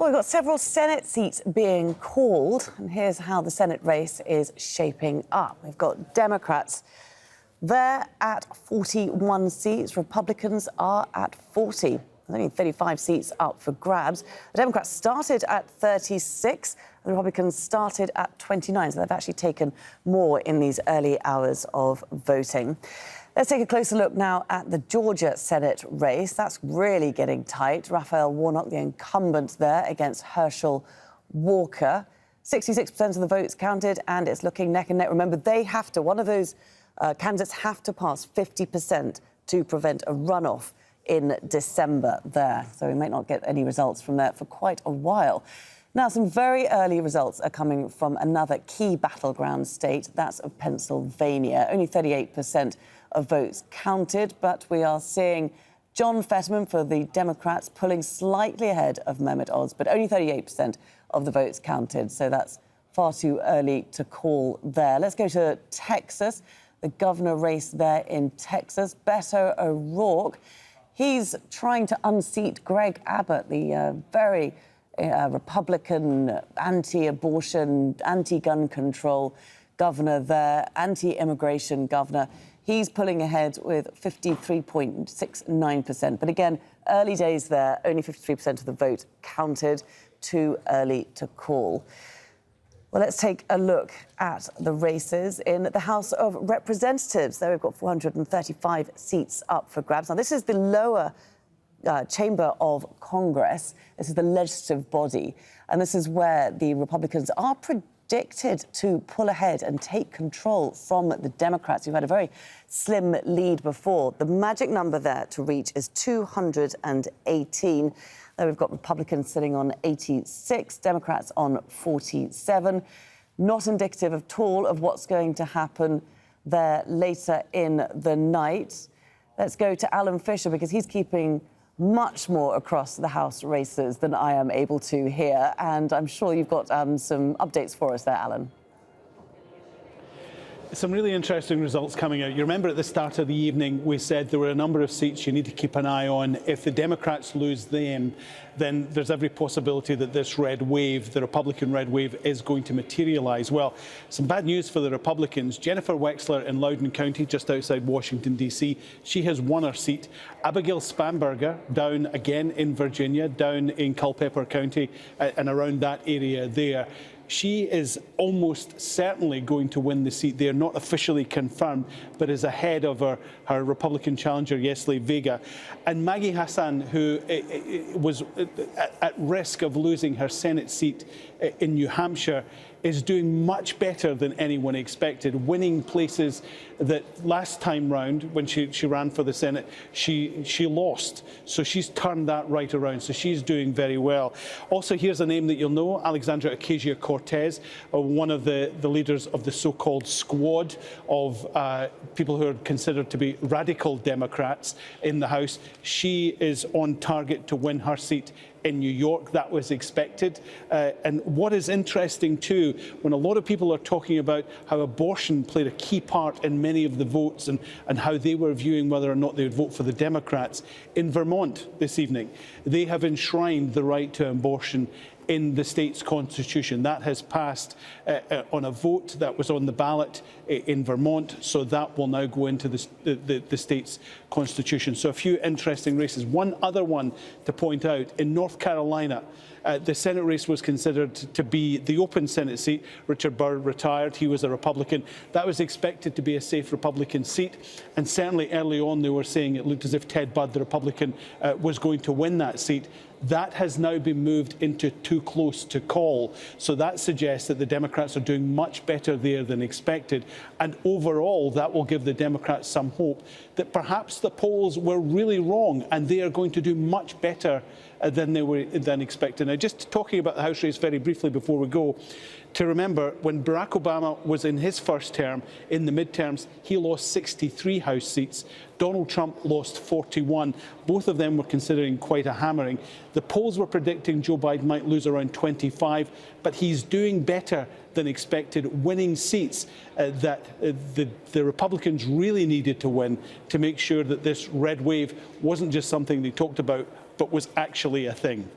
Well, we've got several Senate seats being called, and here's how the Senate race is shaping up. We've got Democrats there at 41 seats. Republicans are at 40. There's only 35 seats up for grabs. The Democrats started at 36, and the Republicans started at 29, so they've actually taken more in these early hours of voting. Let's take a closer look now at the Georgia Senate race. That's really getting tight. Raphael Warnock, the incumbent there, against Herschel Walker. 66% of the votes counted, and it's looking neck and neck. Remember, they have to, one of those candidates have to pass 50% to prevent a runoff in December there. So we might not get any results from there for quite a while. Now, some very early results are coming from another key battleground state, that's of Pennsylvania. Only 38% of votes counted, but we are seeing John Fetterman for the Democrats pulling slightly ahead of Mehmet Oz, but only 38% of the votes counted, so that's far too early to call there. Let's go to Texas, the governor race there in Texas. Beto O'Rourke, he's trying to unseat Greg Abbott, the very Republican, anti-abortion, anti-gun control governor there, anti-immigration governor. He's pulling ahead with 53.69%. But again, early days there, only 53% of the vote counted. Too early to call. Well, let's take a look at the races in the House of Representatives. There we've got 435 seats up for grabs. Now, this is the lower chamber of Congress. This is the legislative body. And this is where the Republicans are predicted to pull ahead and take control from the Democrats, who've had a very slim lead before. The magic number there to reach is 218. There we've got Republicans sitting on 86, Democrats on 47. Not indicative at all of what's going to happen there later in the night. Let's go to Alan Fisher, because he's keeping much more across the House races than I am able to here. And I'm sure you've got some updates for us there, Alan. Some really interesting results coming out. You remember at the start of the evening, we said there were a number of seats you need to keep an eye on. If the Democrats lose them, then there's every possibility that this red wave, the Republican red wave, is going to materialise. Well, some bad news for the Republicans. Jennifer Wexler in Loudoun County, just outside Washington, D.C., she has won her seat. Abigail Spanberger, down again in Virginia, down in Culpeper County and around that area there. She is almost certainly going to win the seat there, not officially confirmed, but is ahead of her Republican challenger, Yesli Vega. And Maggie Hassan, who was at risk of losing her Senate seat in New Hampshire, is doing much better than anyone expected, winning places that last time round, when she ran for the Senate, she lost. So she's turned that right around. So she's doing very well. Also, here's a name that you'll know, Alexandria Ocasio-Cortez, one of the leaders of the so-called squad of people who are considered to be radical Democrats in the House. She is on target to win her seat in New York. That was expected. And what is interesting too, when a lot of people are talking about how abortion played a key part in many of the votes and how they were viewing whether or not they would vote for the Democrats, in Vermont this evening, they have enshrined the right to abortion in the state's constitution. That has passed on a vote that was on the ballot in Vermont, so that will now go into the state's constitution. So a few interesting races. One other one to point out, in North Carolina, the Senate race was considered to be the open Senate seat. Richard Burr retired. He was a Republican. That was expected to be a safe Republican seat. And certainly early on, they were saying it looked as if Ted Budd, the Republican, was going to win that seat. That has now been moved into too close to call. So that suggests that the Democrats are doing much better there than expected. And overall, that will give the Democrats some hope that perhaps the polls were really wrong and they are going to do much better than expected. Now, just talking about the House race very briefly before we go, to remember, when Barack Obama was in his first term, in the midterms, he lost 63 House seats. Donald Trump lost 41. Both of them were considering quite a hammering. The polls were predicting Joe Biden might lose around 25, but he's doing better than expected, winning seats that the Republicans really needed to win to make sure that this red wave wasn't just something they talked about, but was actually a thing.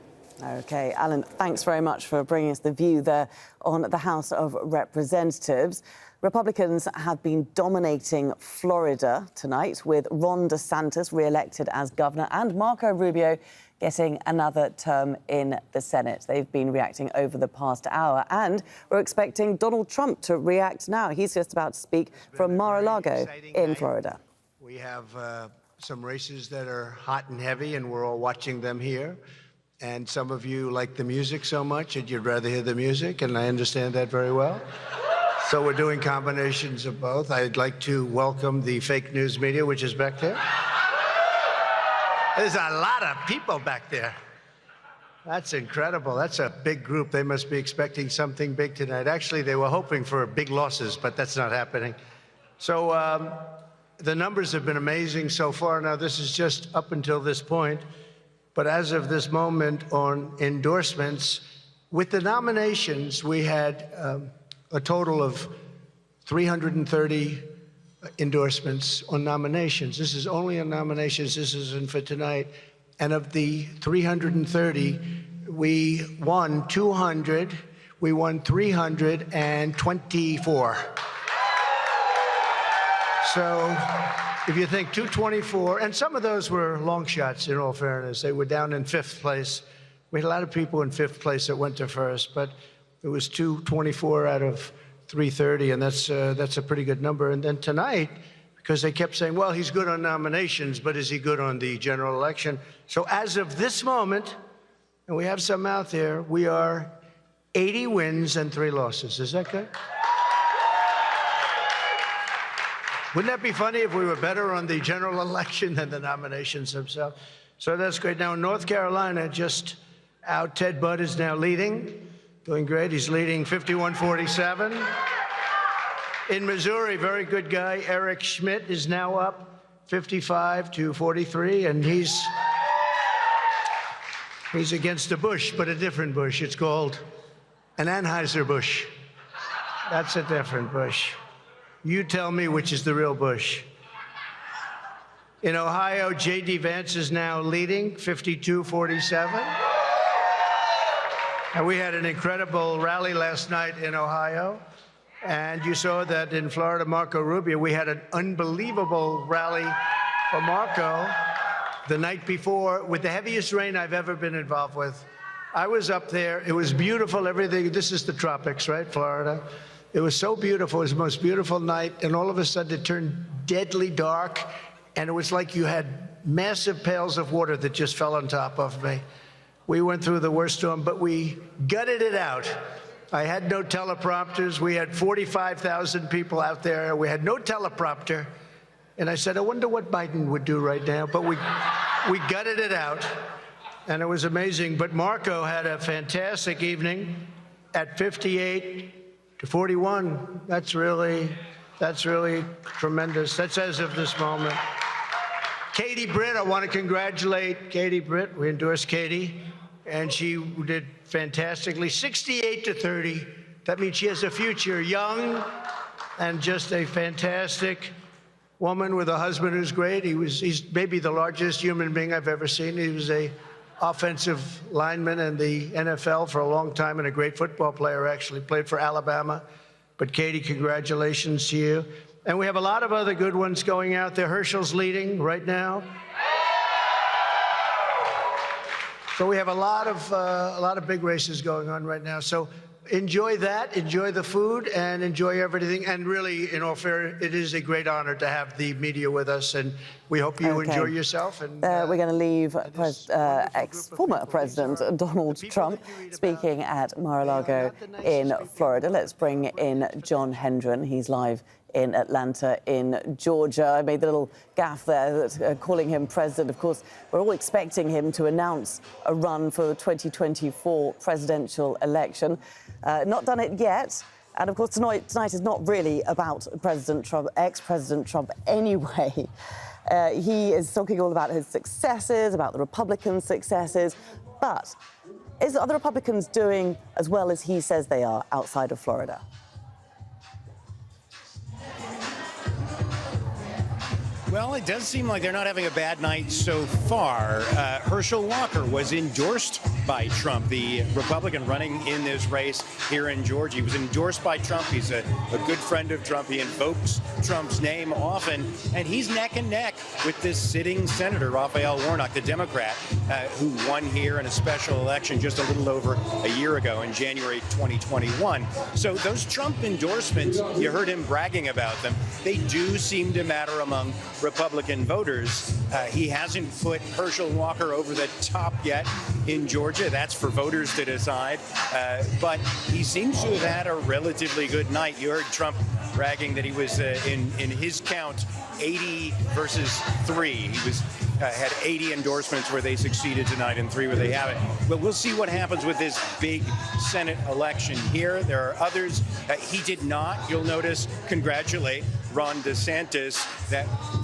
OK, Alan, thanks very much for bringing us the view there on the House of Representatives. Republicans have been dominating Florida tonight, with Ron DeSantis re-elected as governor and Marco Rubio getting another term in the Senate. They've been reacting over the past hour, and we're expecting Donald Trump to react now. He's just about to speak from Mar-a-Lago in Florida. We have some races that are hot and heavy, and we're all watching them here. And some of you like the music so much that you'd rather hear the music, and I understand that very well. So we're doing combinations of both. I'd like to welcome the fake news media, which is back there. There's a lot of people back there. That's incredible. That's a big group. They must be expecting something big tonight. Actually, they were hoping for big losses, but that's not happening. So the numbers have been amazing so far. Now, this is just up until this point. But as of this moment on endorsements, with the nominations, we had a total of 330 endorsements on nominations. This is only on nominations. This isn't for tonight. And of the 330, we won 200. We won 324. So if you think 224, and some of those were long shots, in all fairness. They were down in fifth place. We had a lot of people in fifth place that went to first, but it was 224 out of 330, and that's a pretty good number. And then tonight, because they kept saying, well, he's good on nominations, but is he good on the general election? So as of this moment, and we have some out there, we are 80 wins and 3 losses. Is that good? Wouldn't that be funny if we were better on the general election than the nominations themselves? So that's great. Now, in North Carolina, just out, Ted Budd is now leading, doing great. He's leading 51-47. In Missouri, very good guy, Eric Schmidt is now up 55-43, and he's against a Bush, but a different Bush. It's called an Anheuser-Busch. That's a different Bush. You tell me which is the real Bush. In Ohio, J.D. Vance is now leading 52-47. And we had an incredible rally last night in Ohio. And you saw that in Florida, Marco Rubio, we had an unbelievable rally for Marco the night before with the heaviest rain I've ever been involved with. I was up there. It was beautiful, everything. This is the tropics, right, Florida? It was so beautiful. It was the most beautiful night. And all of a sudden, it turned deadly dark. And it was like you had massive pails of water that just fell on top of me. We went through the worst storm, but we gutted it out. I had no teleprompters. We had 45,000 people out there. We had no teleprompter. And I said, I wonder what Biden would do right now. But we gutted it out. And it was amazing. But Marco had a fantastic evening at 58-41. That's really tremendous. That's as of this moment. Katie Britt, I want to congratulate Katie Britt. We endorsed Katie, and she did fantastically. 68-30. That means she has a future, young, and just a fantastic woman with a husband who's great. He's maybe the largest human being I've ever seen. He was a offensive lineman in the NFL for a long time and a great football player, actually. Played for Alabama. But Katie, congratulations to you. And we have a lot of other good ones going out there. Herschel's leading right now. So we have a lot of big races going on right now. So enjoy that, enjoy the food, and enjoy everything. And really, in all fairness, it is a great honor to have the media with us, and we hope you enjoy yourself. And we're going to leave former President Donald Trump speaking at Mar-a-Lago in Florida. Let's bring in John Hendren. He's live in Atlanta, in Georgia. I made the little gaffe there, calling him president. Of course, we're all expecting him to announce a run for the 2024 presidential election. Not done it yet. And of course, tonight is not really about President Trump, ex-President Trump anyway. He is talking all about his successes, about the Republicans' successes. But are the Republicans doing as well as he says they are outside of Florida? Well, it does seem like they're not having a bad night so far. Herschel Walker was endorsed by Trump, the Republican running in this race here in Georgia. He was endorsed by Trump. He's a good friend of Trump. He invokes Trump's name often, and he's neck and neck with this sitting senator, Raphael Warnock, the Democrat, who won here in a special election just a little over a year ago in January 2021. So those Trump endorsements, you heard him bragging about them, they do seem to matter among Republican voters. He hasn't put Herschel Walker over the top yet in Georgia. That's for voters to decide. But he seems to have had a relatively good night. You heard Trump bragging that he was, in his count, 80 versus 3. He was had 80 endorsements where they succeeded tonight and 3 where they haven't. But we'll see what happens with this big Senate election here. There are others. He did not, you'll notice, congratulate Ron DeSantis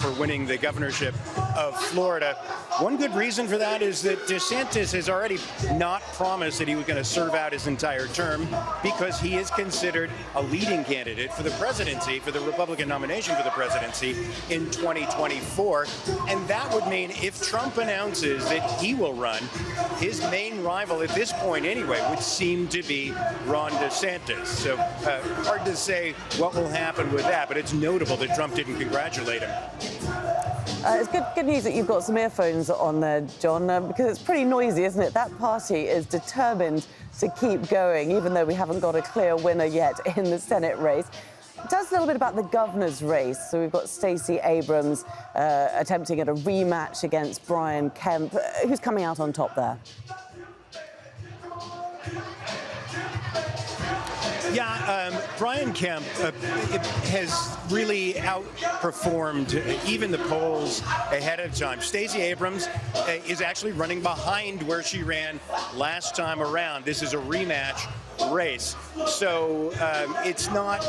for winning the governorship of Florida. One good reason for that is that DeSantis has already not promised that he was going to serve out his entire term, because he is considered a leading candidate for the presidency, for the Republican nomination for the presidency in 2024. And that would mean if Trump announces that he will run, his main rival at this point anyway would seem to be Ron DeSantis. So hard to say what will happen with that, but it's notable that Trump didn't congratulate him. It's good news that you've got some earphones on there, John, because it's pretty noisy, isn't it? That party is determined to keep going, even though we haven't got a clear winner yet in the Senate race. Tell us a little bit about the governor's race. So we've got Stacey Abrams attempting at a rematch against Brian Kemp. Who's coming out on top there? Yeah, Brian Kemp has really outperformed even the polls ahead of time. Stacey Abrams is actually running behind where she ran last time around. This is a rematch race. So it's not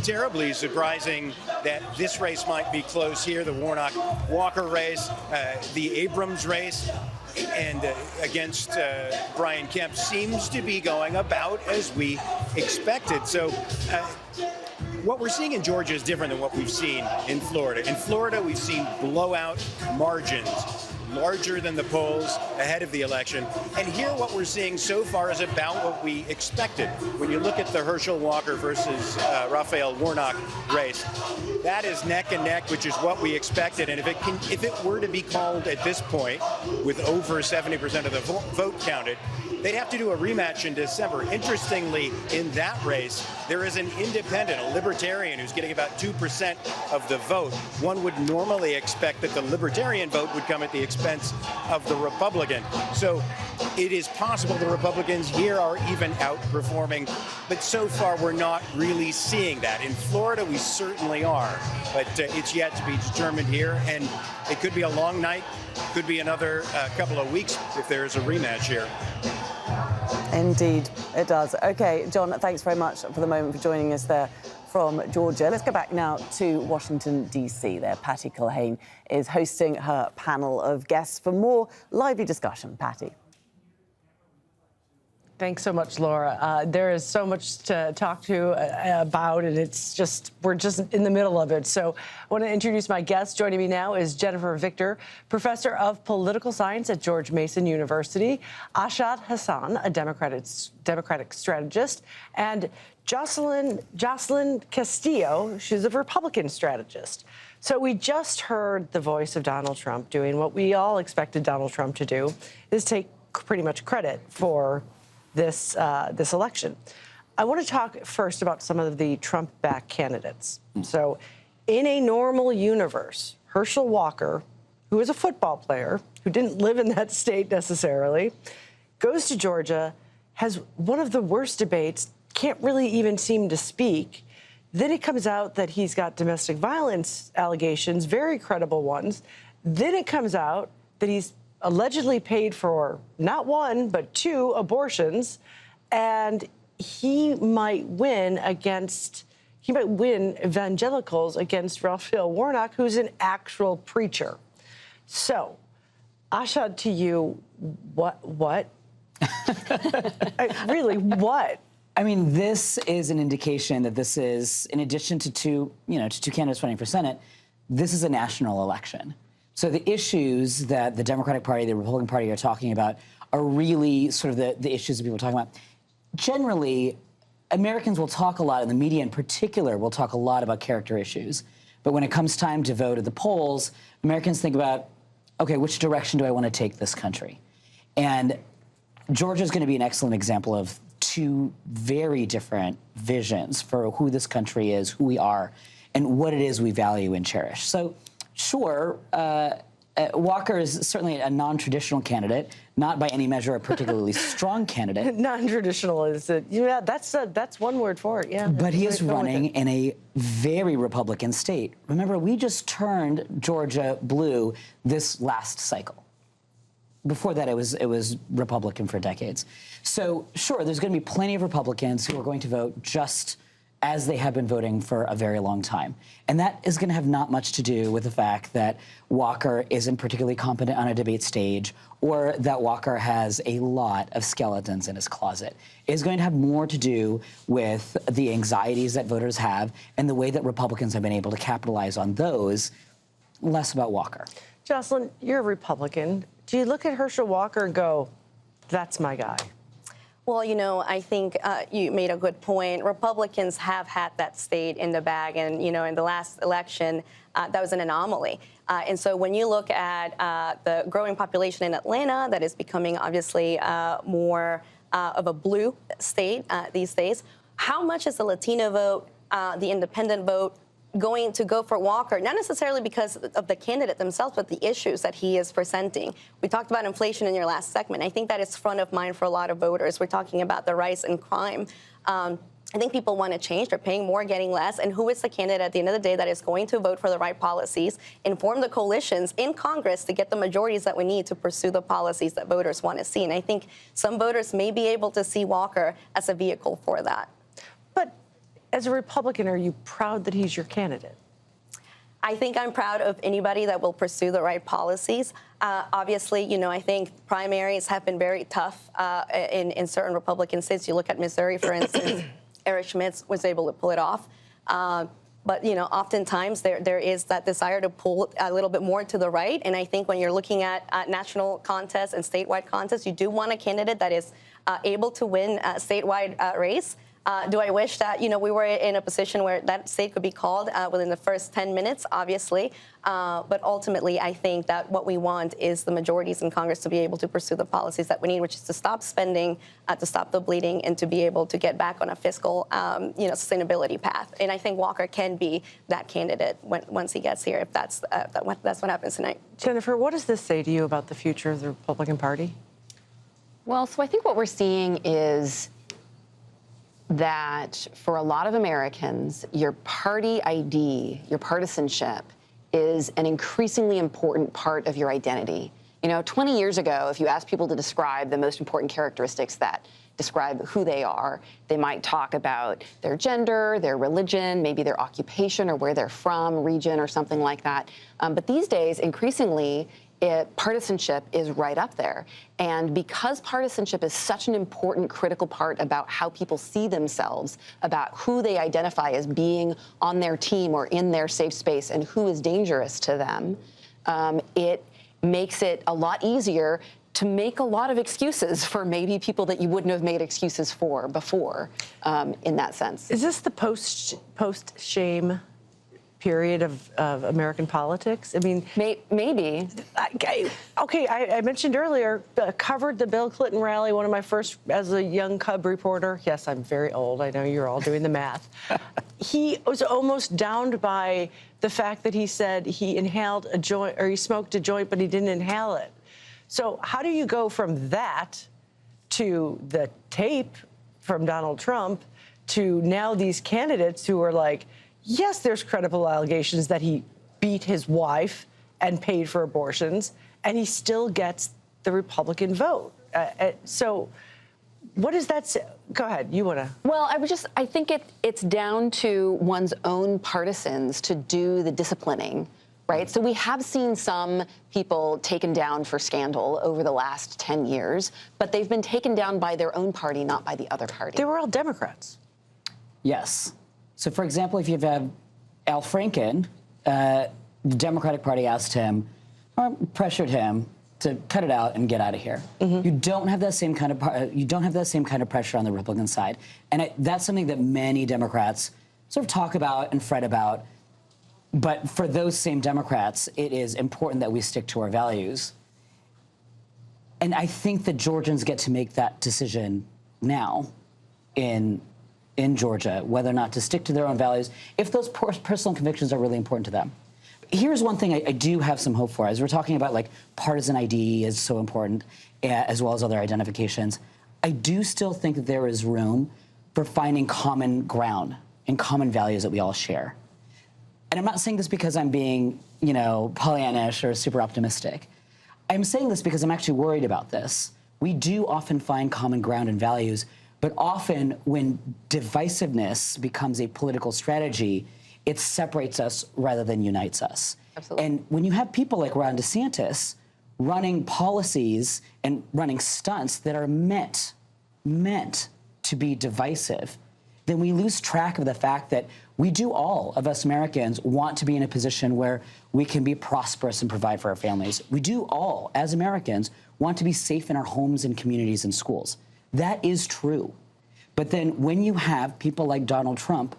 terribly surprising that this race might be close here, the Warnock-Walker race, the Abrams race, and against Brian Kemp seems to be going about as we expected. So what we're seeing in Georgia is different than what we've seen in Florida. In Florida, we've seen blowout margins, larger than the polls ahead of the election. And here what we're seeing so far is about what we expected. When you look at the Herschel Walker versus Raphael Warnock race, that is neck and neck, which is what we expected. And if it were to be called at this point, with over 70% of the vote counted, they'd have to do a rematch in December. Interestingly, in that race, there is an independent, a libertarian, who's getting about 2% of the vote. One would normally expect that the libertarian vote would come at the expense of the Republican. So it is possible the Republicans here are even outperforming, but so far we're not really seeing that. In Florida, we certainly are, but it's yet to be determined here, and it could be a long night, could be another couple of weeks if there is a rematch here. Indeed, it does. OK, John, thanks very much for the moment for joining us there from Georgia. Let's go back now to Washington, D.C. there. Patty Culhane is hosting her panel of guests for more lively discussion. Patty. Thanks so much, Laura. There is so much to talk to about, and we're just in the middle of it. So I want to introduce my guest. Joining me now is Jennifer Victor, professor of political science at George Mason University, Ashad Hassan, a Democratic strategist, and Jocelyn Castillo, she's a Republican strategist. So we just heard the voice of Donald Trump doing what we all expected Donald Trump to do, is take pretty much credit for this election. I want to talk first about some of the Trump-backed candidates. So in a normal universe, Herschel Walker, who is a football player, who didn't live in that state necessarily, goes to Georgia, has one of the worst debates, can't really even seem to speak. Then it comes out that he's got domestic violence allegations, very credible ones. Then it comes out that he's allegedly paid for not 1, but 2 abortions, and he might win evangelicals against Raphael Warnock, who's an actual preacher. So, Ashad, to you, what? Really, what? I mean, this is an indication that this is, in addition to two candidates running for Senate, this is a national election. So the issues that the Democratic Party, the Republican Party are talking about are really sort of the issues that people are talking about. Generally, Americans will talk a lot, and the media in particular will talk a lot about character issues. But when it comes time to vote at the polls, Americans think about, okay, which direction do I want to take this country? And Georgia is going to be an excellent example of two very different visions for who this country is, who we are, and what it is we value and cherish. So, sure, Walker is certainly a non-traditional candidate, not by any measure a particularly strong candidate. Non-traditional is it? Yeah, that's one word for it. Yeah. But he is running in a very Republican state. Remember, we just turned Georgia blue this last cycle. Before that, it was Republican for decades. So, sure, there's going to be plenty of Republicans who are going to vote just as they have been voting for a very long time. And that is going to have not much to do with the fact that Walker isn't particularly competent on a debate stage or that Walker has a lot of skeletons in his closet. It is going to have more to do with the anxieties that voters have and the way that Republicans have been able to capitalize on those, less about Walker. Jocelyn, you're a Republican. Do you look at Herschel Walker and go, that's my guy? Well, you know, I think you made a good point. Republicans have had that state in the bag. And, you know, in the last election, that was an anomaly. And so when you look at the growing population in Atlanta, that is becoming obviously more of a blue state these days, how much is the Latino vote, the independent vote, going to go for Walker, not necessarily because of the candidate themselves, but the issues that he is presenting. We talked about inflation in your last segment. I think that is front of mind for a lot of voters. We're talking about the rise in crime. I think people want to change. They're paying more, getting less. And who is the candidate at the end of the day that is going to vote for the right policies, inform the coalitions in Congress to get the majorities that we need to pursue the policies that voters want to see? And I think some voters may be able to see Walker as a vehicle for that. But as a Republican, are you proud that he's your candidate? I think I'm proud of anybody that will pursue the right policies. Obviously, you know, I think primaries have been very tough in certain Republican states. You look at Missouri, for instance, Eric Schmidt was able to pull it off. But, you know, oftentimes there is that desire to pull a little bit more to the right. And I think when you're looking at national contests and statewide contests, you do want a candidate that is able to win a statewide race. Do I wish that, you know, we were in a position where that state could be called within the first 10 minutes, obviously. But ultimately, I think that what we want is the majorities in Congress to be able to pursue the policies that we need, which is to stop spending, to stop the bleeding, and to be able to get back on a fiscal, you know, sustainability path. And I think Walker can be that candidate once he gets here, if that's what happens tonight. Jennifer, what does this say to you about the future of the Republican Party? Well, so I think what we're seeing is that for a lot of Americans, your party ID, your partisanship, is an increasingly important part of your identity. You know, 20 years ago, if you asked people to describe the most important characteristics that describe who they are, they might talk about their gender, their religion, maybe their occupation or where they're from, region or something like that. But these days, increasingly, partisanship is right up there. And because partisanship is such an important, critical part about how people see themselves, about who they identify as being on their team or in their safe space and who is dangerous to them, it makes it a lot easier to make a lot of excuses for maybe people that you wouldn't have made excuses for before, in that sense. Is this the post-shame period of American politics? I mean, maybe. Okay, I mentioned earlier, covered the Bill Clinton rally, one of my first as a young cub reporter. Yes, I'm very old. I know you're all doing the math. He was almost downed by the fact that he said he inhaled a joint, or he smoked a joint, but he didn't inhale it. So how do you go from that to the tape from Donald Trump to now these candidates who are like, yes, there's credible allegations that he beat his wife and paid for abortions, and he still gets the Republican vote. So what does that say? Go ahead, you want to. Well, I think it's down to one's own partisans to do the disciplining, right? So we have seen some people taken down for scandal over the last 10 years, but they've been taken down by their own party, not by the other party. They were all Democrats. Yes. So, for example, if you have Al Franken, the Democratic Party asked him, or pressured him to cut it out and get out of here. You don't have that same kind of pressure on the Republican side, and that's something that many Democrats sort of talk about and fret about. But for those same Democrats, it is important that we stick to our values. And I think that Georgians get to make that decision now in Georgia, whether or not to stick to their own values, if those personal convictions are really important to them. Here's one thing I do have some hope for. As we're talking about, like, partisan ID is so important, as well as other identifications, I do still think that there is room for finding common ground and common values that we all share. And I'm not saying this because I'm being, Pollyannish or super optimistic. I'm saying this because I'm actually worried about this. We do often find common ground and values, but often when divisiveness becomes a political strategy, it separates us rather than unites us. Absolutely. And when you have people like Ron DeSantis running policies and running stunts that are meant to be divisive, then we lose track of the fact that we do, all of us Americans, want to be in a position where we can be prosperous and provide for our families. We do all, as Americans, want to be safe in our homes and communities and schools. That is true. But then when you have people like Donald Trump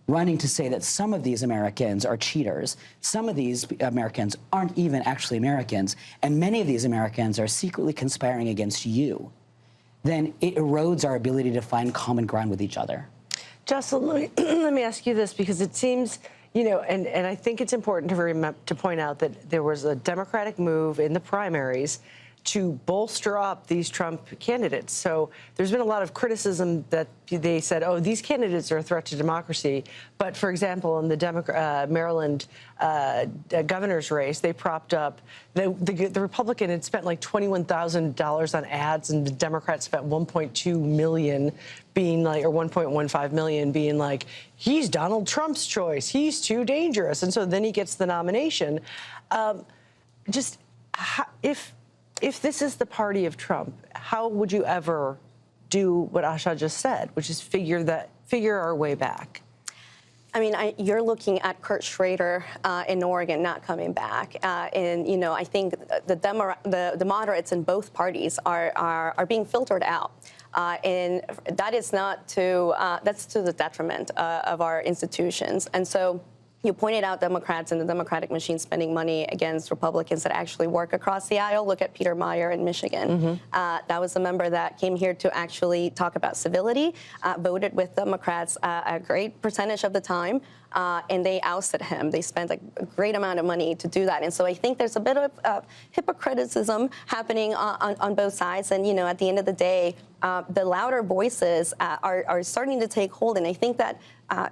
running to say that some of these Americans are cheaters, some of these Americans aren't even actually Americans, and many of these Americans are secretly conspiring against you, then it erodes our ability to find common ground with each other. Justin, let me ask you this, because it seems, and I think it's important to point out that there was a Democratic move in the primaries to bolster up these Trump candidates. So there's been a lot of criticism that they said, oh, these candidates are a threat to democracy. But, for example, in the Maryland governor's race, they propped up, the Republican had spent like $21,000 on ads, and the Democrats spent $1.2 million being like, or $1.15 million being like, he's Donald Trump's choice, he's too dangerous. And so then he gets the nomination. If this is the party of Trump, how would you ever do what Asha just said, which is figure our way back? I mean, you're looking at Kurt Schrader in Oregon not coming back, and I think the moderates in both parties are being filtered out, and that is that's to the detriment of our institutions, and so. You pointed out Democrats and the Democratic machine spending money against Republicans that actually work across the aisle. Look at Peter Meyer in Michigan. That was a member that came here to actually talk about civility, voted with Democrats a great percentage of the time, and they ousted him. They spent a great amount of money to do that. And so I think there's a bit of hypocriticism happening on both sides. And, at the end of the day, the louder voices are starting to take hold. And I think that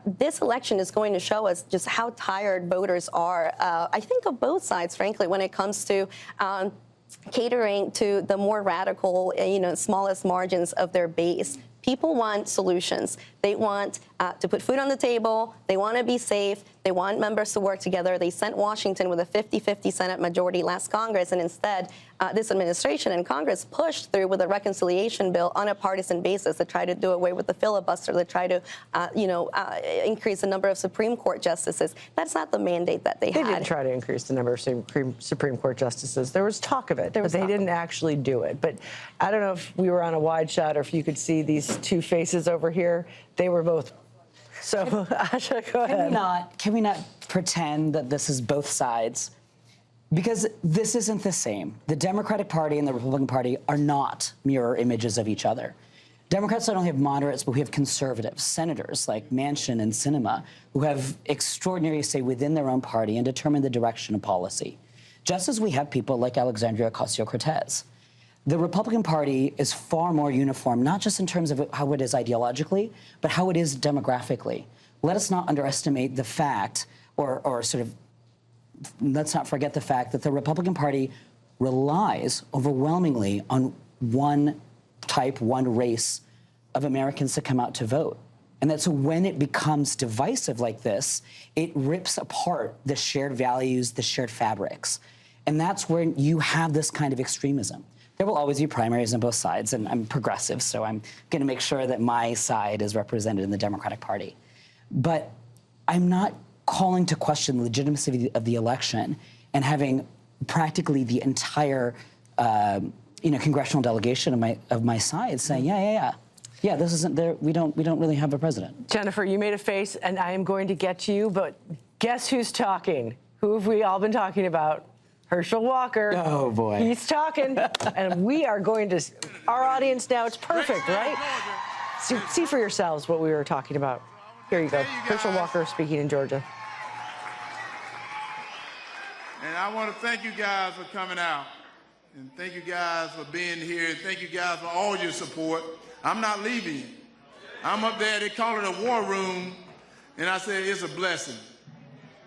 this election is going to show us just how tired voters are, I think, of both sides, frankly, when it comes to catering to the more radical, smallest margins of their base. People want solutions. They want to put food on the table. They want to be safe. They want members to work together. They sent Washington with a 50-50 Senate majority last Congress, and instead, this administration and Congress pushed through with a reconciliation bill on a partisan basis to try to do away with the filibuster, to try to, increase the number of Supreme Court justices. That's not the mandate that they had. They didn't try to increase the number of Supreme Court justices. There was talk of it, but they didn't actually do it. But I don't know if we were on a wide shot or if you could see these two faces over here. They were both. So, Asha, go ahead. Can we not pretend that this is both sides? Because this isn't the same. The Democratic Party and the Republican Party are not mirror images of each other. Democrats not only have moderates, but we have conservatives, senators like Manchin and Sinema, who have extraordinary say within their own party and determine the direction of policy. Just as we have people like Alexandria Ocasio-Cortez. The Republican Party is far more uniform, not just in terms of how it is ideologically, but how it is demographically. Let us not underestimate the fact, let's not forget the fact that the Republican Party relies overwhelmingly on one race of Americans to come out to vote. And that so when it becomes divisive like this, it rips apart the shared values, the shared fabrics. And that's where you have this kind of extremism. There will always be primaries on both sides, and I'm progressive, so I'm going to make sure that my side is represented in the Democratic Party. But I'm not calling to question the legitimacy of the election and having practically the entire congressional delegation of my side saying, yeah, this isn't there. We don't really have a president. Jennifer, you made a face, and I am going to get to you, but guess who's talking? Who have we all been talking about? Herschel Walker. Oh, boy. He's talking, and we are going to, our audience now, it's perfect, right? See for yourselves what we were talking about. Here you go. Herschel Walker speaking in Georgia. And I want to thank you guys for coming out. And thank you guys for being here. And thank you guys for all your support. I'm not leaving. I'm up there, they call it a war room. And I said, it's a blessing.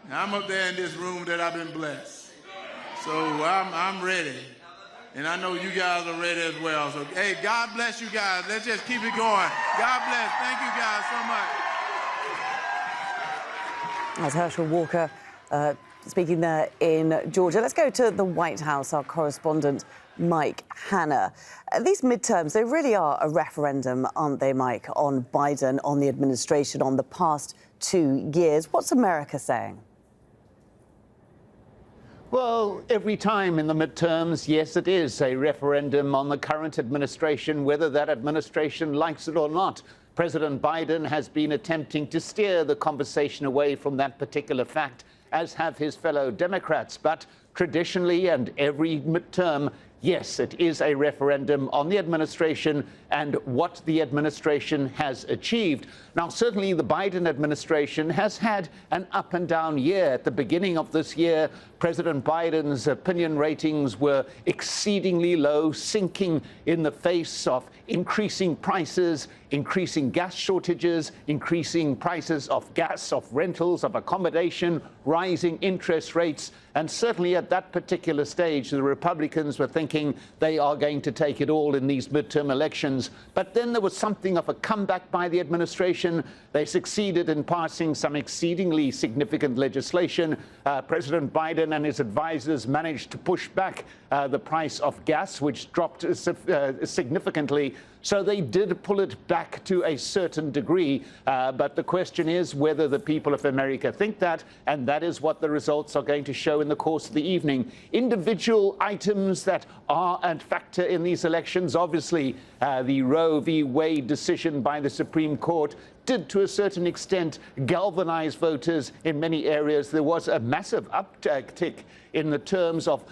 And I'm up there in this room that I've been blessed. So I'm ready. And I know you guys are ready as well. So, hey, God bless you guys. Let's just keep it going. God bless. Thank you guys so much. That's Herschel Walker speaking there in Georgia. Let's go to the White House, our correspondent, Mike Hanna. These midterms, they really are a referendum, aren't they, Mike, on Biden, on the administration, on the past 2 years. What's America saying? Well, every time in the midterms, yes, it is a referendum on the current administration, whether that administration likes it or not. President Biden has been attempting to steer the conversation away from that particular fact, as have his fellow Democrats. But traditionally and every midterm, yes, it is a referendum on the administration and what the administration has achieved. Now, certainly the Biden administration has had an up and down year. At the beginning of this year, President Biden's opinion ratings were exceedingly low, sinking in the face of increasing prices, increasing gas shortages, increasing prices of gas, of rentals, of accommodation, rising interest rates. And certainly at that particular stage, the Republicans were thinking they are going to take it all in these midterm elections. But then there was something of a comeback by the administration. They succeeded in passing some exceedingly significant legislation. President Biden and his advisors managed to push back the price of gas, which dropped significantly. So they did pull it back to a certain degree. But the question is whether the people of America think that, and that is what the results are going to show in the course of the evening. Individual items that are and factor in these elections, obviously, the Roe v. Wade decision by the Supreme Court did, to a certain extent, galvanize voters in many areas. There was a massive uptick in the terms of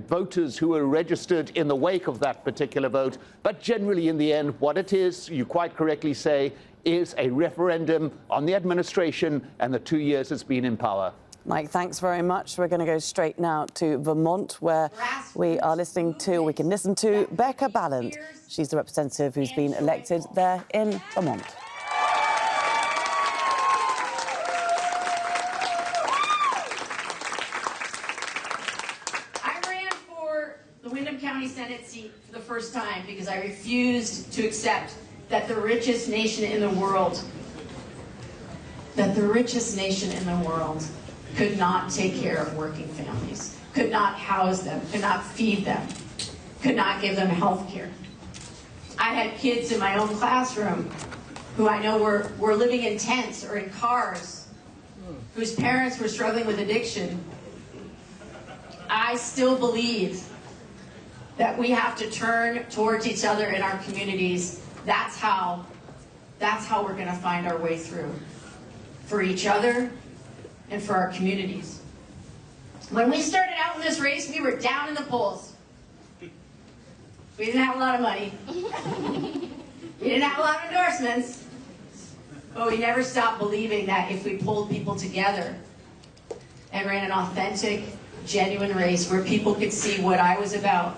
voters who were registered in the wake of that particular vote. But generally, in the end, what it is, you quite correctly say, is a referendum on the administration and the 2 years it's been in power. Mike, thanks very much. We're going to go straight now to Vermont, where we can listen to Becca Ballant. She's the representative who's been elected there in Vermont. Senate seat for the first time because I refused to accept that the richest nation in the world, could not take care of working families, could not house them, could not feed them, could not give them health care. I had kids in my own classroom who I know were living in tents or in cars, whose parents were struggling with addiction. I still believe that we have to turn towards each other in our communities. That's how we're going to find our way through, for each other and for our communities. When we started out in this race, we were down in the polls. We didn't have a lot of money. We didn't have a lot of endorsements. But we never stopped believing that if we pulled people together and ran an authentic, genuine race where people could see what I was about,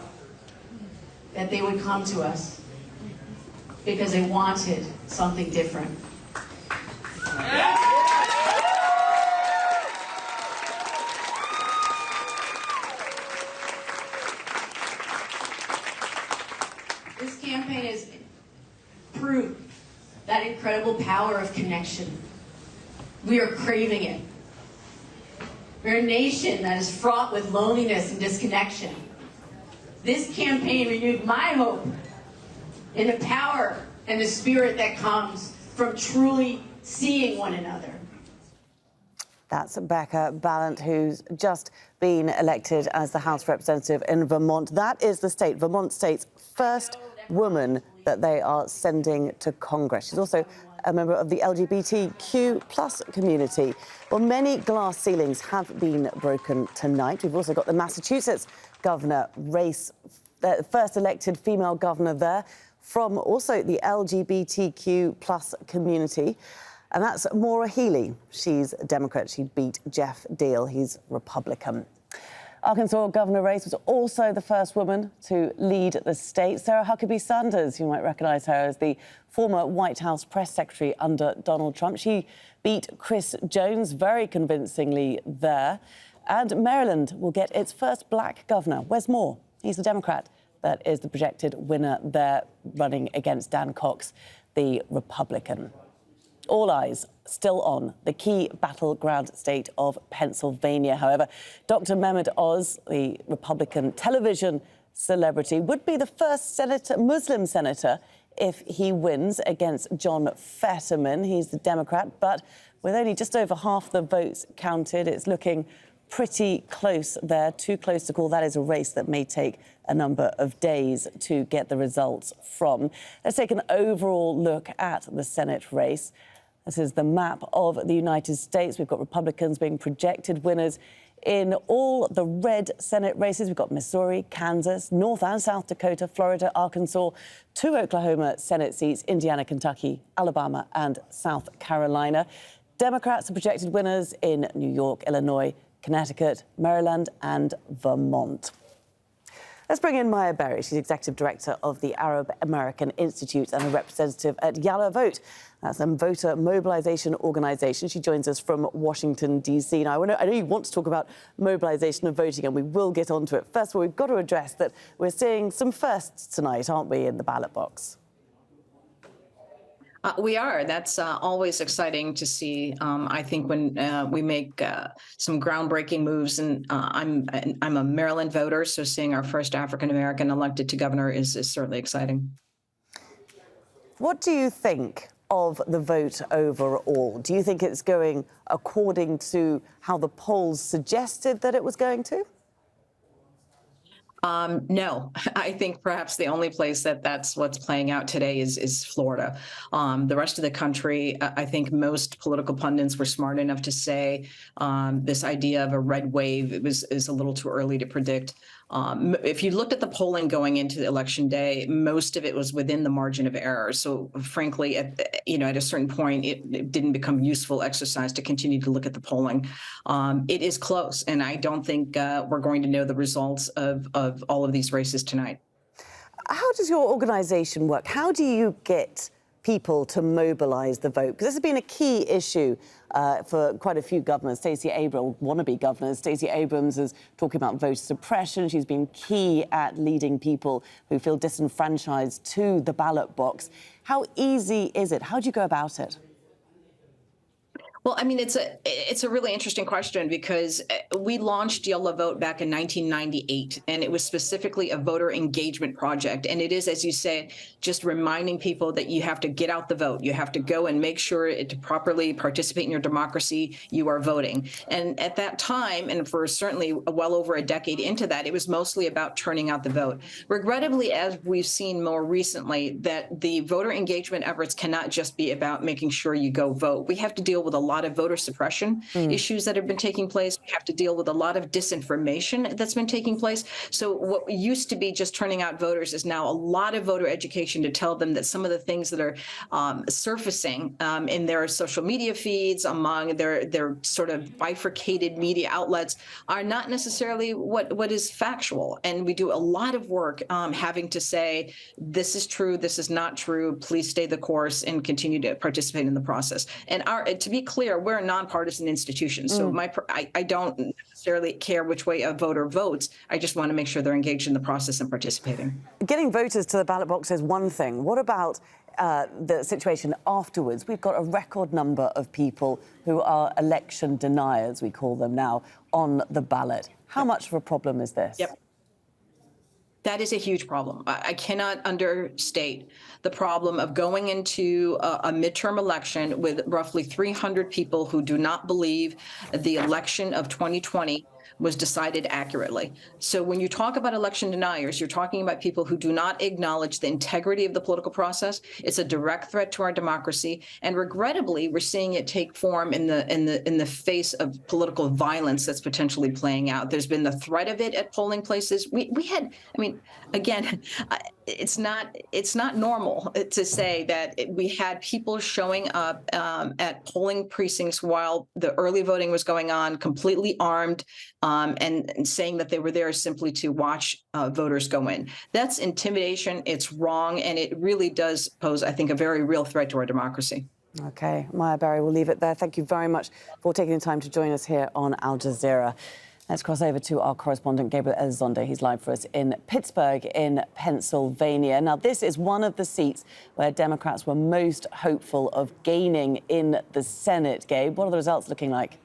that they would come to us because they wanted something different. This campaign has proved that incredible power of connection. We are craving it. We're a nation that is fraught with loneliness and disconnection. This campaign renewed my hope in the power and the spirit that comes from truly seeing one another. That's Becca Ballant, who's just been elected as the House representative in Vermont. That is the state, Vermont State's first woman that they are sending to Congress. She's also a member of the LGBTQ plus community. Well, many glass ceilings have been broken tonight. We've also got the Massachusetts governor race, the first elected female governor there from also the LGBTQ plus community. And that's Maura Healey. She's a Democrat. She beat Jeff Deal. He's Republican. Arkansas governor race was also the first woman to lead the state. Sarah Huckabee Sanders, you might recognise her as the former White House press secretary under Donald Trump. She beat Chris Jones very convincingly there. And Maryland will get its first black governor, Wes Moore. He's a Democrat. That is the projected winner there, running against Dan Cox, the Republican. All eyes still on the key battleground state of Pennsylvania. However, Dr. Mehmet Oz, the Republican television celebrity, would be the first Muslim senator if he wins against John Fetterman. He's the Democrat, but with only just over half the votes counted, it's looking pretty close there, too close to call. That is a race that may take a number of days to get the results from. Let's take an overall look at the Senate race. This is the map of the United States. We've got Republicans being projected winners in all the red Senate races. We've got Missouri, Kansas, North and South Dakota, Florida, Arkansas, 2 Oklahoma Senate seats, Indiana, Kentucky, Alabama and South Carolina. Democrats are projected winners in New York, Illinois, Connecticut, Maryland and Vermont. Let's bring in Maya Berry. She's Executive Director of the Arab American Institute and a representative at Yalla Vote. That's a voter mobilization organization. She joins us from Washington, D.C. Now, I know you want to talk about mobilization of voting, and we will get onto it. First of all, we've got to address that we're seeing some firsts tonight, aren't we, in the ballot box? We are. That's always exciting to see. I think when we make some groundbreaking moves, and I'm a Maryland voter, so seeing our first African-American elected to governor is certainly exciting. What do you think of the vote overall? Do you think it's going according to how the polls suggested that it was going to? No, I think perhaps the only place that's what's playing out today is Florida. The rest of the country, I think most political pundits were smart enough to say this idea of a red wave is a little too early to predict. If you looked at the polling going into Election Day, most of it was within the margin of error. So frankly, at a certain point, it didn't become useful exercise to continue to look at the polling. It is close, and I don't think we're going to know the results of all of these races tonight. How does your organization work? How do you get people to mobilize the vote? Because this has been a key issue for quite a few governors. Stacey Abrams, wannabe governors. Stacey Abrams is talking about voter suppression. She's been key at leading people who feel disenfranchised to the ballot box. How easy is it? How do you go about it? Well, I mean, it's a really interesting question because we launched Yalla Vote back in 1998, and it was specifically a voter engagement project. And it is, as you say, just reminding people that you have to get out the vote. You have to go and make sure to properly participate in your democracy, you are voting. And at that time, and for certainly well over a decade into that, it was mostly about turning out the vote. Regrettably, as we've seen more recently, that the voter engagement efforts cannot just be about making sure you go vote. We have to deal with a lot of voter suppression issues that have been taking place. We have to deal with a lot of disinformation that's been taking place. So what used to be just turning out voters is now a lot of voter education to tell them that some of the things that are surfacing in their social media feeds, among their sort of bifurcated media outlets, are not necessarily what is factual. And we do a lot of work having to say, this is true, this is not true, please stay the course and continue to participate in the process. And to be clear, we're a nonpartisan institution, so I don't necessarily care which way a voter votes. I just want to make sure they're engaged in the process and participating. Getting voters to the ballot box is one thing. What about the situation afterwards? We've got a record number of people who are election deniers, we call them now, on the ballot. How much of a problem is this? Yep. That is a huge problem. I cannot understate the problem of going into a midterm election with roughly 300 people who do not believe the election of 2020 was decided accurately. So when you talk about election deniers, you're talking about people who do not acknowledge the integrity of the political process. It's a direct threat to our democracy, and regrettably, we're seeing it take form in the face of political violence that's potentially playing out. There's been the threat of it at polling places. We had, I mean, again, it's not normal to say that we had people showing up at polling precincts while the early voting was going on, completely armed, and saying that they were there simply to watch voters go in. That's intimidation. It's wrong, and it really does pose, I think, a very real threat to our democracy. OK, Maya Berry, we'll leave it there. Thank you very much for taking the time to join us here on Al Jazeera. Let's cross over to our correspondent, Gabriel Elizondo. He's live for us in Pittsburgh in Pennsylvania. Now, this is one of the seats where Democrats were most hopeful of gaining in the Senate. Gabe, what are the results looking like?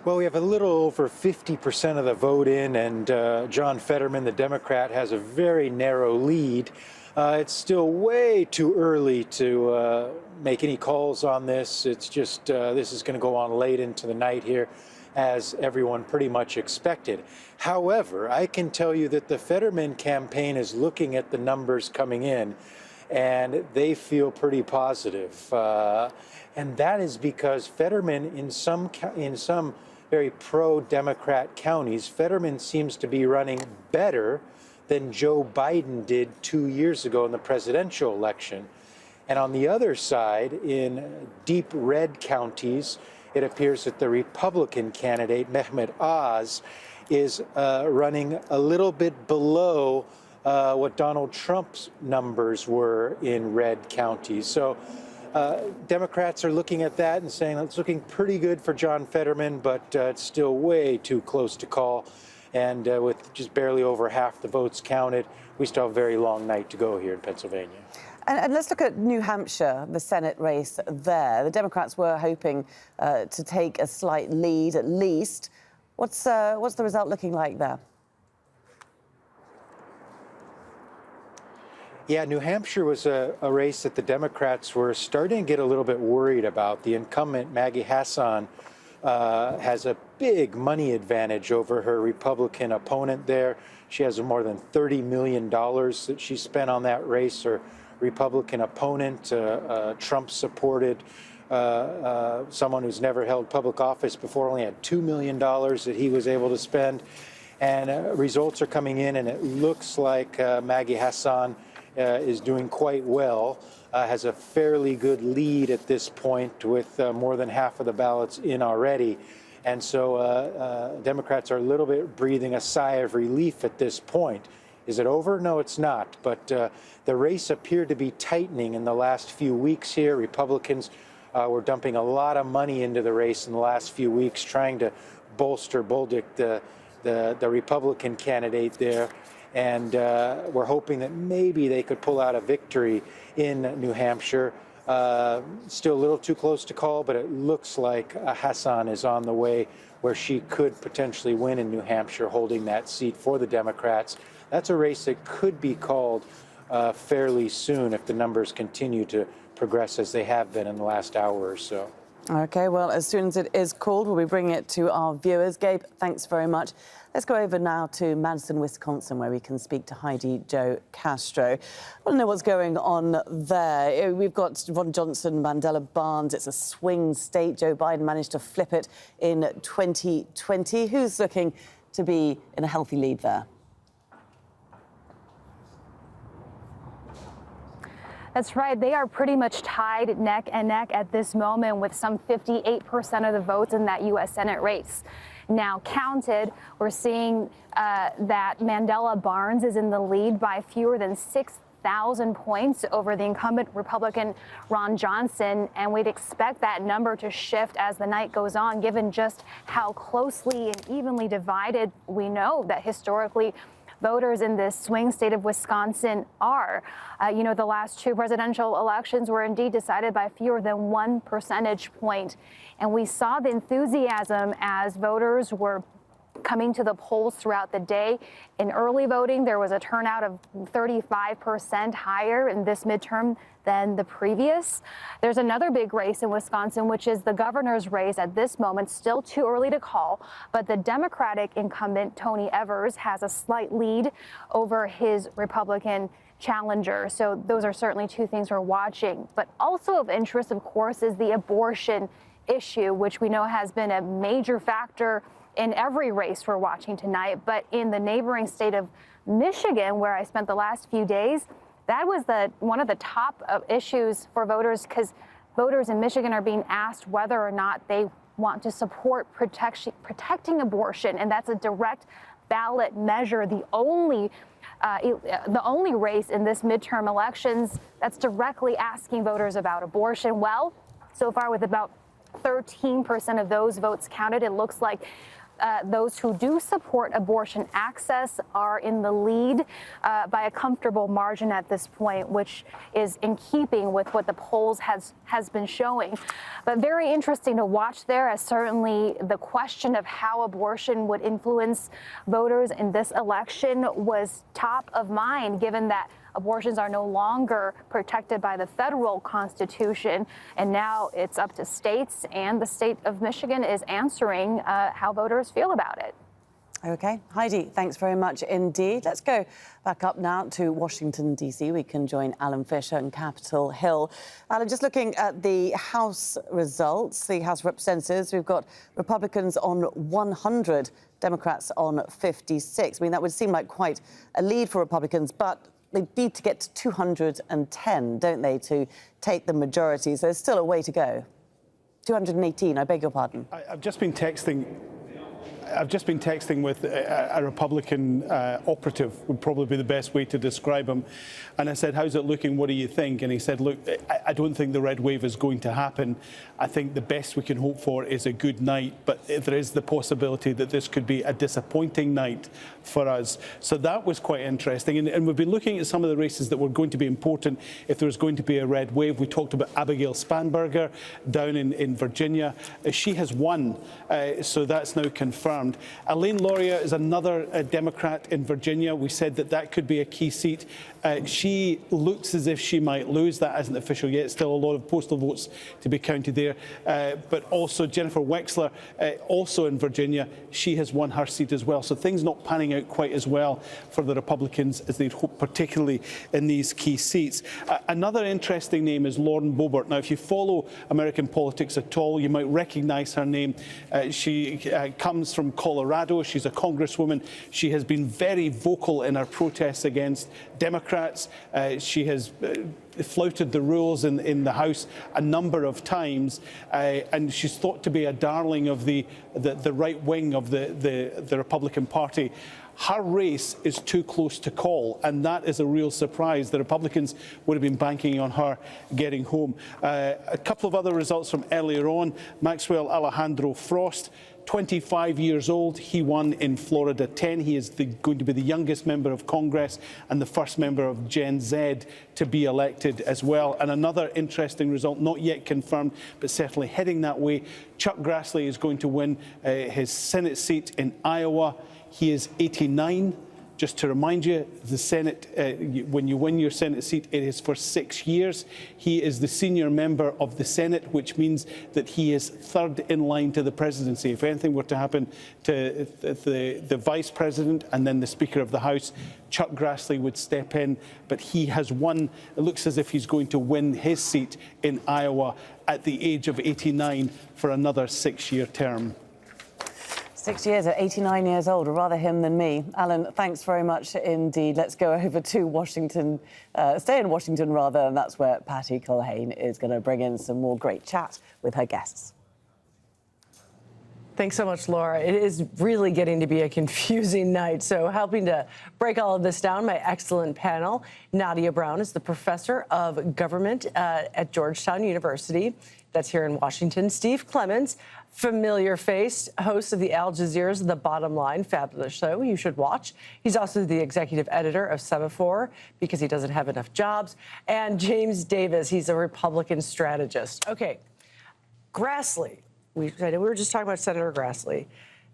Well, we have a little over 50% of the vote in, and John Fetterman, the Democrat, has a very narrow lead. It's still way too early to make any calls on this. It's just this is going to go on late into the night here, as everyone pretty much expected. However, I can tell you that the Fetterman campaign is looking at the numbers coming in, and they feel pretty positive. And that is because Fetterman, in some very pro-Democrat counties, Fetterman seems to be running better than Joe Biden did 2 years ago in the presidential election. And on the other side, in deep red counties, it appears that the Republican candidate, Mehmet Oz, is running a little bit below what Donald Trump's numbers were in red counties. So Democrats are looking at that and saying it's looking pretty good for John Fetterman, but it's still way too close to call. And with just barely over half the votes counted, we still have a very long night to go here in Pennsylvania. And let's look at New Hampshire, the Senate race there. The Democrats were hoping to take a slight lead, at least. What's the result looking like there? Yeah, New Hampshire was a race that the Democrats were starting to get a little bit worried about. The incumbent, Maggie Hassan, has a big money advantage over her Republican opponent there. She has more than $30 million that she spent on that race. Her Republican opponent, Trump-supported someone who's never held public office before, only had $2 million that he was able to spend. And results are coming in, and it looks like Maggie Hassan is doing quite well, has a fairly good lead at this point with more than half of the ballots in already. And so Democrats are a little bit breathing a sigh of relief at this point. Is it over? No, it's not. But the race appeared to be tightening in the last few weeks here. Republicans were dumping a lot of money into the race in the last few weeks, trying to bolster Bolduc, the Republican candidate there. And we're hoping that maybe they could pull out a victory in New Hampshire. Still a little too close to call, but it looks like Hassan is on the way where she could potentially win in New Hampshire, holding that seat for the Democrats. That's a race that could be called fairly soon if the numbers continue to progress as they have been in the last hour or so. OK, well, as soon as it is called, we'll be bringing it to our viewers. Gabe, thanks very much. Let's go over now to Madison, Wisconsin, where we can speak to Heidi Jo Castro. I want to know what's going on there. We've got Ron Johnson, Mandela Barnes. It's a swing state. Joe Biden managed to flip it in 2020. Who's looking to be in a healthy lead there? That's right. They are pretty much tied neck and neck at this moment with some 58% of the votes in that U.S. Senate race. Now counted, we're seeing that Mandela Barnes is in the lead by fewer than 6,000 points over the incumbent Republican Ron Johnson, and we'd expect that number to shift as the night goes on, given just how closely and evenly divided we know that historically voters in this swing state of Wisconsin are. You know, the last two presidential elections were indeed decided by fewer than 1 percentage point. And we saw the enthusiasm as voters were coming to the polls throughout the day. In early voting, there was a turnout of 35% higher in this midterm than the previous. There's another big race in Wisconsin, which is the governor's race at this moment. Still too early to call, but the Democratic incumbent, Tony Evers, has a slight lead over his Republican challenger. So those are certainly two things we're watching. But also of interest, of course, is the abortion issue, which we know has been a major factor in every race we're watching tonight. But in the neighboring state of Michigan, where I spent the last few days, that was one of the top issues for voters, because voters in Michigan are being asked whether or not they want to support protecting abortion, and that's a direct ballot measure. The only race in this midterm elections that's directly asking voters about abortion. Well, so far, with about 13% of those votes counted, it looks like those who do support abortion access are in the lead by a comfortable margin at this point, which is in keeping with what the polls has been showing. But very interesting to watch there, as certainly the question of how abortion would influence voters in this election was top of mind, given that abortions are no longer protected by the federal Constitution, and now it's up to states, and the state of Michigan is answering how voters feel about it. OK. Heidi, thanks very much indeed. Let's go back up now to Washington, D.C. We can join Alan Fisher in Capitol Hill. Alan, just looking at the House results, the House of Representatives, we've got Republicans on 100, Democrats on 56. I mean, that would seem like quite a lead for Republicans, but they need to get to 210, don't they, to take the majority? So there's still a way to go. 218, I beg your pardon. I've just been texting with a Republican operative, would probably be the best way to describe him. And I said, how's it looking? What do you think? And he said, look, I don't think the red wave is going to happen. I think the best we can hope for is a good night, but there is the possibility that this could be a disappointing night for us. So that was quite interesting. And we've been looking at some of the races that were going to be important if there was going to be a red wave. We talked about Abigail Spanberger down in Virginia. She has won, so that's now confirmed. Elaine Loria is another Democrat in Virginia. We said that that could be a key seat. She looks as if she might lose. That isn't official yet. Still a lot of postal votes to be counted there. But also Jennifer Wexler, also in Virginia, she has won her seat as well. So things not panning out quite as well for the Republicans as they'd hoped, particularly in these key seats. Another interesting name is Lauren Boebert. Now, if you follow American politics at all, you might recognise her name. She comes from Colorado. She's a congresswoman. She has been very vocal in her protests against Democrats. She has flouted the rules in the House a number of times, and she's thought to be a darling of the right wing of the Republican Party. Her race is too close to call, and that is a real surprise. The Republicans would have been banking on her getting home. A couple of other results from earlier on. Maxwell Alejandro Frost, 25 years old. He won in Florida 10. He is going to be the youngest member of Congress and the first member of Gen Z to be elected as well. And another interesting result, not yet confirmed, but certainly heading that way. Chuck Grassley is going to win his Senate seat in Iowa. He is 89. Just to remind you, the Senate, when you win your Senate seat, it is for 6 years. He is the senior member of the Senate, which means that he is third in line to the presidency. If anything were to happen to the vice president and then the Speaker of the House, Chuck Grassley would step in. But he has won. It looks as if he's going to win his seat in Iowa at the age of 89 for another 6-year term. 6 years at 89 years old, rather him than me. Alan, thanks very much indeed. Let's go over to Washington, stay in Washington rather, and that's where Patty Culhane is going to bring in some more great chat with her guests. Thanks so much, Laura. It is really getting to be a confusing night. So helping to break all of this down, my excellent panel. Nadia Brown is the professor of government at Georgetown University. That's here in Washington. Steve Clemons, familiar face, host of the Al Jazeera's The Bottom Line, fabulous show you should watch. He's also the executive editor of Semaphore because he doesn't have enough jobs. And James Davis, he's a Republican strategist. Okay, Grassley. We were just talking about Senator Grassley.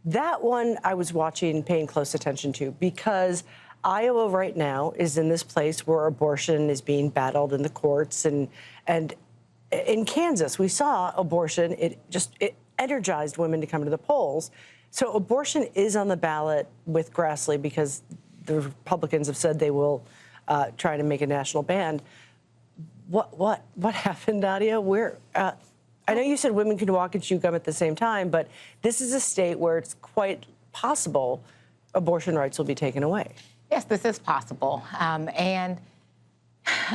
That one I was watching, paying close attention to, because Iowa right now is in this place where abortion is being battled in the courts, and in Kansas we saw abortion. It energized women to come to the polls. So abortion is on the ballot with Grassley because the Republicans have said they will try to make a national ban. What happened, Nadia? I know you said women can walk and chew gum at the same time, but this is a state where it's quite possible abortion rights will be taken away. Yes, this is possible, and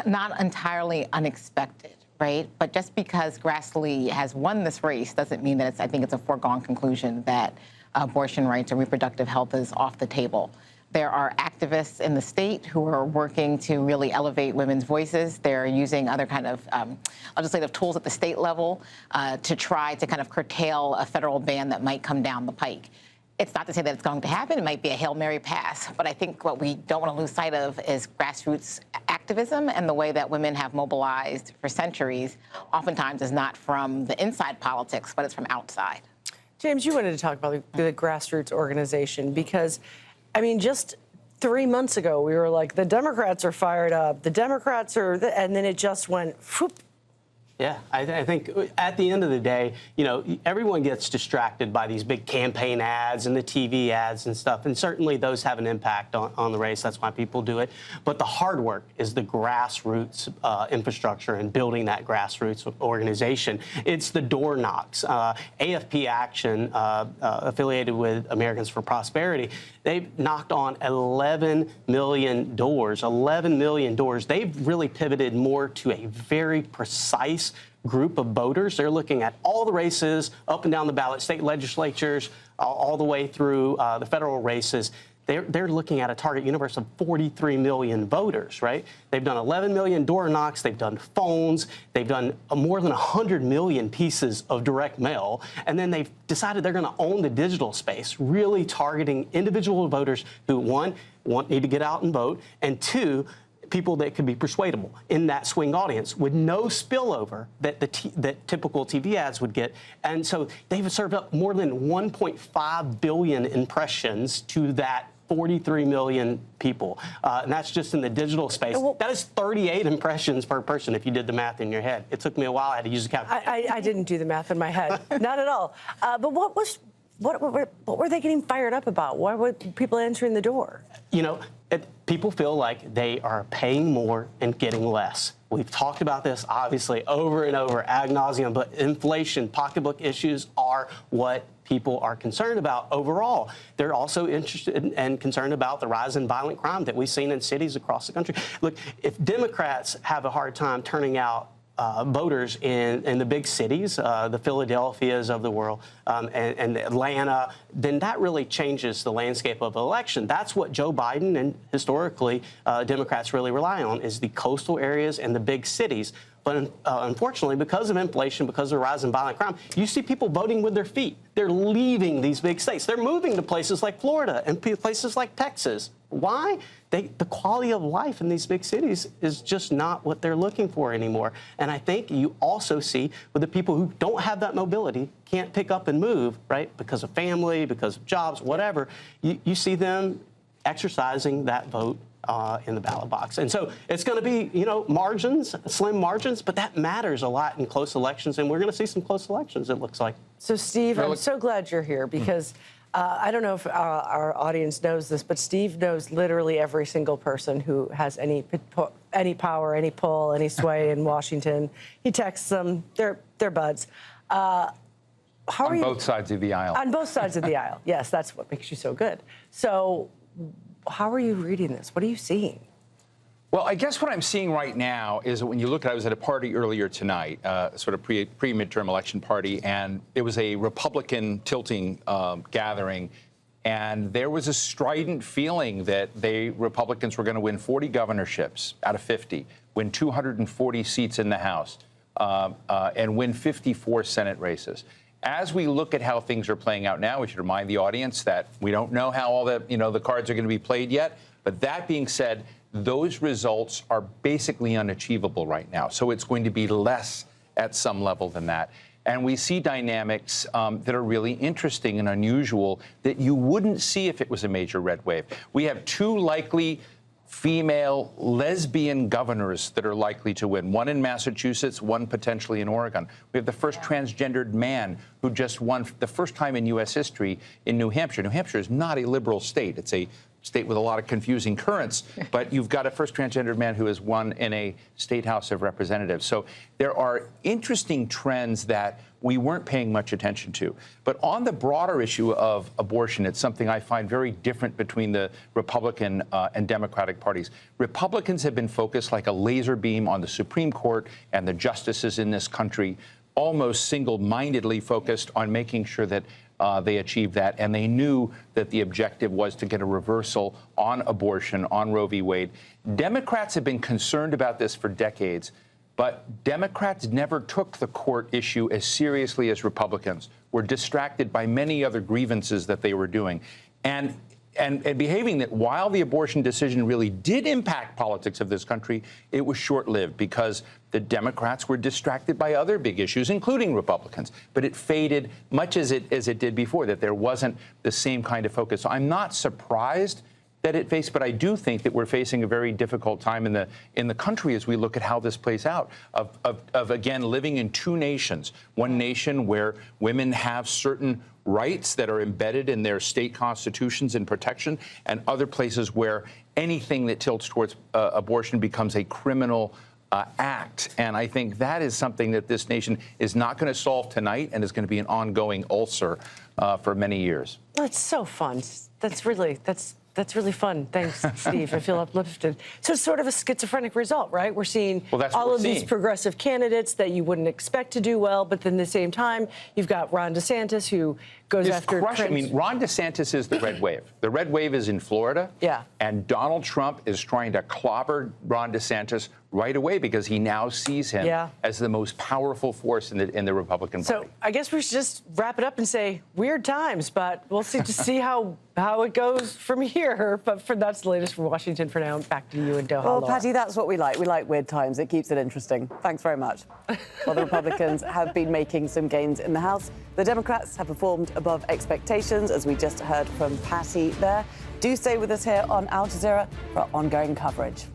not entirely unexpected, right? But just because Grassley has won this race doesn't mean that I think it's a foregone conclusion that abortion rights and reproductive health is off the table. There are activists in the state who are working to really elevate women's voices. They're using other kind of legislative tools at the state level to try to kind of curtail a federal ban that might come down the pike. It's not to say that it's going to happen. It might be a Hail Mary pass. But I think what we don't want to lose sight of is grassroots activism, and the way that women have mobilized for centuries oftentimes is not from the inside politics, but it's from outside. James, you wanted to talk about the grassroots organization because, I mean, just 3 months ago, we were like, the Democrats are fired up, the Democrats are, and then it just went, whoop. Yeah, I think at the end of the day, you know, everyone gets distracted by these big campaign ads and the TV ads and stuff, and certainly those have an impact on the race. That's why people do it. But the hard work is the grassroots infrastructure and building that grassroots organization. It's the door knocks. AFP Action, affiliated with Americans for Prosperity, they've knocked on 11 million doors. 11 million doors. They've really pivoted more to a very precise group of voters. They're looking at all the races up and down the ballot, state legislatures, all the way through the federal races. They're looking at a target universe of 43 million voters, right? They've done 11 million door knocks. They've done phones. They've done more than 100 million pieces of direct mail. And then they've decided they're going to own the digital space, really targeting individual voters who, one, need to get out and vote, and two, people that could be persuadable in that swing audience with no spillover that that typical TV ads would get. And so they've served up more than 1.5 billion impressions to that 43 million people. And that's just in the digital space. That is 38 impressions per person if you did the math in your head. It took me a while. I had to use a calculator. I didn't do the math in my head. Not at all. But what were they getting fired up about? Why were people answering the door? You know, people feel like they are paying more and getting less. We've talked about this, obviously, over and over, ad nauseum, but inflation, pocketbook issues are what people are concerned about overall. They're also interested and concerned about the rise in violent crime that we've seen in cities across the country. Look, if Democrats have a hard time turning out voters in the big cities, the Philadelphias of the world, and Atlanta, then that really changes the landscape of the election. That's what Joe Biden and historically Democrats really rely on, is the coastal areas and the big cities. But unfortunately, because of inflation, because of the rise in violent crime, you see people voting with their feet. They're leaving these big states. They're moving to places like Florida and places like Texas. Why? The quality of life in these big cities is just not what they're looking for anymore. And I think you also see with the people who don't have that mobility, can't pick up and move, right, because of family, because of jobs, whatever, you see them exercising that vote in the ballot box. And so it's going to be, you know, margins, slim margins, but that matters a lot in close elections, and we're going to see some close elections, it looks like. So, Steve, I'm so glad you're here because I don't know if our audience knows this, but Steve knows literally every single person who has any power, any pull, any sway in Washington. He texts them. They're buds. How are you? On both sides of the aisle. On both sides of the aisle. Yes, that's what makes you so good. So how are you reading this? What are you seeing? Well, I guess what I'm seeing right now is that when you look at, I was at a party earlier tonight, sort of pre-midterm election party, and it was a Republican tilting gathering, and there was a strident feeling that Republicans were going to win 40 governorships out of 50, win 240 seats in the House, and win 54 Senate races. As we look at how things are playing out now, we should remind the audience that we don't know how all the cards are going to be played yet. But that being said, those results are basically unachievable right now. So it's going to be less at some level than that. And we see dynamics that are really interesting and unusual that you wouldn't see if it was a major red wave. We have two likely female lesbian governors that are likely to win, one in Massachusetts, one potentially in Oregon. We have the first transgendered man who just won the first time in U.S. history in New Hampshire. New Hampshire is not a liberal state. It's a state with a lot of confusing currents, but you've got a first transgendered man who has won in a state House of Representatives. So there are interesting trends that we weren't paying much attention to. But on the broader issue of abortion, it's something I find very different between the Republican and Democratic parties. Republicans have been focused like a laser beam on the Supreme Court and the justices in this country, almost single-mindedly focused on making sure that they achieved that, and they knew that the objective was to get a reversal on abortion, on Roe v. Wade. Democrats have been concerned about this for decades, but Democrats never took the court issue as seriously as Republicans, were distracted by many other grievances that they were doing. And behaving that while the abortion decision really did impact politics of this country, it was short-lived because the Democrats were distracted by other big issues, including Republicans. But it faded much as it did before, that there wasn't the same kind of focus. So I'm not surprised that it faced, but I do think that we're facing a very difficult time in the country as we look at how this plays out, of again, living in two nations, one nation where women have certain rights that are embedded in their state constitutions and protection, and other places where anything that tilts towards abortion becomes a criminal act. And I think that is something that this nation is not going to solve tonight and is going to be an ongoing ulcer for many years. That's so fun. That's really fun. Thanks, Steve. I feel uplifted. So it's sort of a schizophrenic result, right? We're seeing all of these progressive candidates that you wouldn't expect to do well, but then at the same time, you've got Ron DeSantis who goes after I mean, Ron DeSantis is the red wave. The red wave is in Florida. Yeah. And Donald Trump is trying to clobber Ron DeSantis right away because he now sees him as the most powerful force in the Republican Party. So I guess we should just wrap it up and say weird times, but we'll see how it goes from here. But that's the latest from Washington for now. Back to you in Doha. Well, Laura. Patty, that's what we like. We like weird times. It keeps it interesting. Thanks very much. Well, the Republicans have been making some gains in the House. The Democrats have performed above expectations, as we just heard from Patty there. Do stay with us here on Al Jazeera for ongoing coverage.